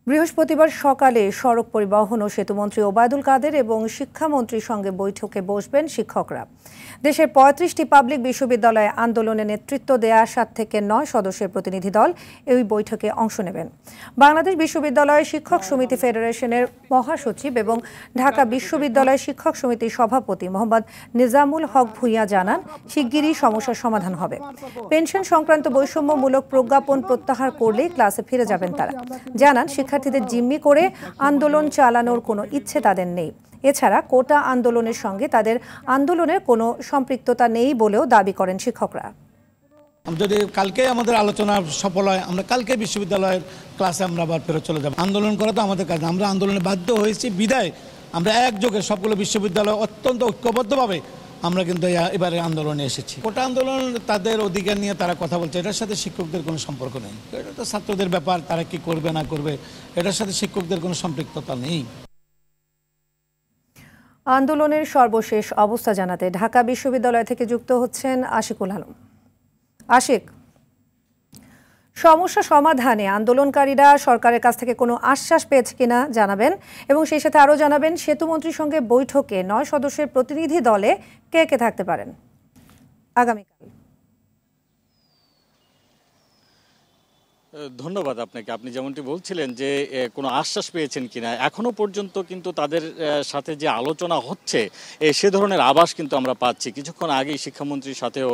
বৃহস্পতিবার সকালে সড়ক পরিবহন ও সেতুমন্ত্রী ওবায়দুল কাদের এবং শিক্ষামন্ত্রীর সঙ্গে বৈঠকে বসবেন শিক্ষকরা। দেশের ৩৫টি পাবলিক বিশ্ববিদ্যালয়ে আন্দোলনে নেতৃত্ব দেয়া ৭ থেকে ৯ সদস্যের প্রতিনিধি দল এই বৈঠকে অংশ নেবেন। বাংলাদেশ বিশ্ববিদ্যালয় শিক্ষক সমিতি ফেডারেশনের মহাসচিব এবং ঢাকা বিশ্ববিদ্যালয় শিক্ষক সমিতির সভাপতি মোহাম্মদ নিজামুল হক ভূঁইয়া জানান, শিগগিরই সমস্যার সমাধান হবে। পেনশন সংক্রান্ত বৈষম্যমূলক প্রজ্ঞাপন প্রত্যাহার করলেই ক্লাসে ফিরে যাবেন তারা। জানান, শিক্ষার্থীদের জিম্মি করে আন্দোলন চালানোর কোনো ইচ্ছে তাদের নেই। এছাড়া কোটা আন্দোলনের সঙ্গে তাদের আন্দোলনের কোনো সম্পৃক্ততা নেই বলেও দাবি করেন শিক্ষকরা। যদি কালকে আমাদের আলোচনা সফল হয়, আমরা কালকে বিশ্ববিদ্যালয়ের ক্লাসে আমরা আবার ফেরত চলে যাব। আন্দোলন করা তো আমাদের কাজ, আমরা আন্দোলনে বাধ্য হয়েছি বিদায় আমরা একযোগে সবগুলো বিশ্ববিদ্যালয় অত্যন্ত ঐক্যবদ্ধভাবে আমরা কিন্তু এবারে আন্দোলনে এসেছি। কোটা আন্দোলন তাদের অধিকার নিয়ে তারা কথা বলছে, এটার সাথে শিক্ষকদের কোনো সম্পর্ক নেই। এটা তো ছাত্রদের ব্যাপার, তারা কি করবে না করবে, এটার সাথে শিক্ষকদের কোনো সম্পৃক্ততা নেই। আন্দোলনের সর্বশেষ অবস্থা জানাতে ঢাকা বিশ্ববিদ্যালয় থেকে যুক্ত হচ্ছেন আশিকুল আলম। আশিক, সমস্যা সমাধানে আন্দোলনকারীরা সরকারের কাছ থেকে কোনো আশ্বাস পেয়েছে কিনা জানাবেন, এবং সেই সাথে আরও জানাবেন সেতুমন্ত্রীর সঙ্গে বৈঠকে ৯ সদস্যের প্রতিনিধি দলে কে কে থাকতে পারেন আগামীকাল। ধন্যবাদ আপনাকে। আপনি যেমনটি বলছিলেন যে কোনো আশ্বাস পেয়েছেন কিনা, এখনো পর্যন্ত কিন্তু তাদের সাথে যে আলোচনা হচ্ছে সে ধরনের আভাস কিন্তু আমরা পাচ্ছি। কিছুক্ষণ আগেই শিক্ষামন্ত্রীর সাথেও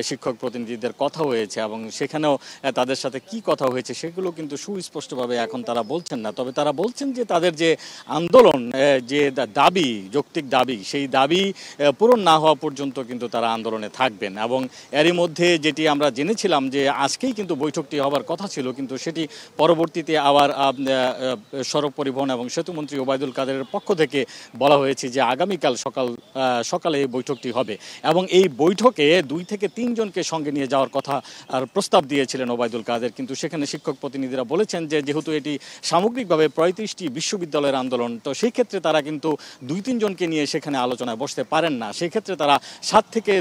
শিক্ষক প্রতিনিধিদের কথা হয়েছে এবং সেখানেও তাদের সাথে কি কথা হয়েছে সেগুলো কিন্তু সুস্পষ্টভাবে এখন তারা বলছেন না। তবে তারা বলছেন যে তাদের যে আন্দোলন, যে দাবি, যৌক্তিক দাবি, সেই দাবি পূরণ না হওয়া পর্যন্ত কিন্তু তারা আন্দোলনে থাকবেন। এবং এরই মধ্যে যেটি আমরা জেনেছিলাম যে আজকেই কিন্তু বৈঠকটি হবার কথা ছিল, কিন্তু সেটি পরবর্তীতে আবার সড়ক পরিবহন এবং সেতুমন্ত্রী ওবায়দুল কাদেরের পক্ষ থেকে বলা হয়েছে যে আগামীকাল সকালে এই বৈঠকটি হবে। এবং এই বৈঠকে ২ থেকে ৩ জনকে সঙ্গে নিয়ে যাওয়ার কথা আর প্রস্তাব দিয়েছিলেন ওবায়দুল কাদের, কিন্তু সেখানে শিক্ষক প্রতিনিধিরা বলেছেন যে যেহেতু এটি সামগ্রিকভাবে ৩৫টি বিশ্ববিদ্যালয়ের আন্দোলন, তো সেই ক্ষেত্রে তারা কিন্তু ২-৩ জনকে নিয়ে সেখানে আলোচনায় বসতে পারেন না। সেই ক্ষেত্রে তারা ৭ থেকে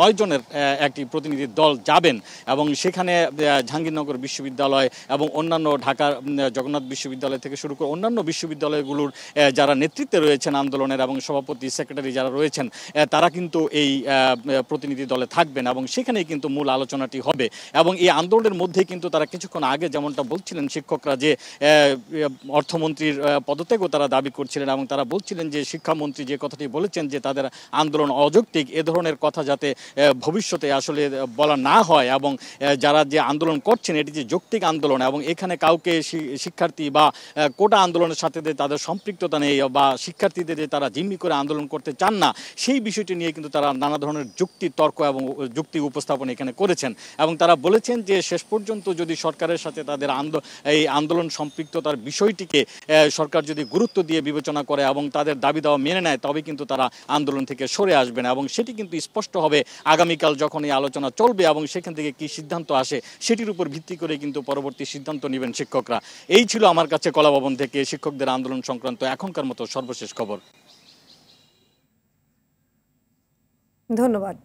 ৯ জনের একটি প্রতিনিধি দল যাবেন এবং সেখানে জাহাঙ্গীরনগর বিশ্ববিদ্যালয় এবং অন্যান্য ঢাকার জগন্নাথ বিশ্ববিদ্যালয় থেকে শুরু করে অন্যান্য বিশ্ববিদ্যালয়গুলোর যারা নেতৃত্বে রয়েছেন আন্দোলনের এবং সভাপতি সেক্রেটারি যারা রয়েছেন তারা কিন্তু এই প্রতিনিধি দলে থাকবেন এবং সেখানেই কিন্তু মূল আলোচনাটি হবে। এবং এই আন্দোলনের মধ্যে কিন্তু তারা কিছুক্ষণ আগে যেমনটা বলছিলেন শিক্ষকরা যে অর্থমন্ত্রীর পদত্যাগও তারা দাবি করছিলেন এবং তারা বলছিলেন যে শিক্ষামন্ত্রী যে কথাটি বলেছেন যে তাদের আন্দোলন অযৌক্তিক, এ ধরনের কথা যাতে ভবিষ্যতে আসলে বলা না হয় এবং যারা যে আন্দোলন করছেন এটি যে যৌক্তিক আন্দোলন এবং এখানে কাউকে শিক্ষার্থী বা কোটা আন্দোলনের সাথে তাদের সম্পৃক্ততা নেই বা শিক্ষার্থীদের তারা জিম্মি করে আন্দোলন করতে চান না, সেই বিষয়টি নিয়ে কিন্তু তারা নানা ধরনের যুক্তি তর্ক এবং যুক্তি উপস্থাপন এখানে করেছেন। এবং তারা বলেছেন যে শেষ পর্যন্ত যদি সরকারের সাথে তাদের এই আন্দোলন সম্পৃক্ততার বিষয়টিকে সরকার যদি গুরুত্ব দিয়ে বিবেচনা করে এবং তাদের দাবি দাওয়া মেনে নেয়, তবে কিন্তু তারা আন্দোলন থেকে সরে আসবেন। এবং সেটি কিন্তু স্পষ্ট হবে আগামীকাল যখন এই আলোচনা চলবে এবং সেখান থেকে কি সিদ্ধান্ত আসে সেটির উপর ভিত্তি করে কিন্তু পরবর্তী সিদ্ধান্ত নেবেন শিক্ষকরা। এই ছিল আমার কাছে কলাভবন থেকে শিক্ষকদের আন্দোলন সংক্রান্ত এখনকার মতো সর্বশেষ খবর। ধন্যবাদ।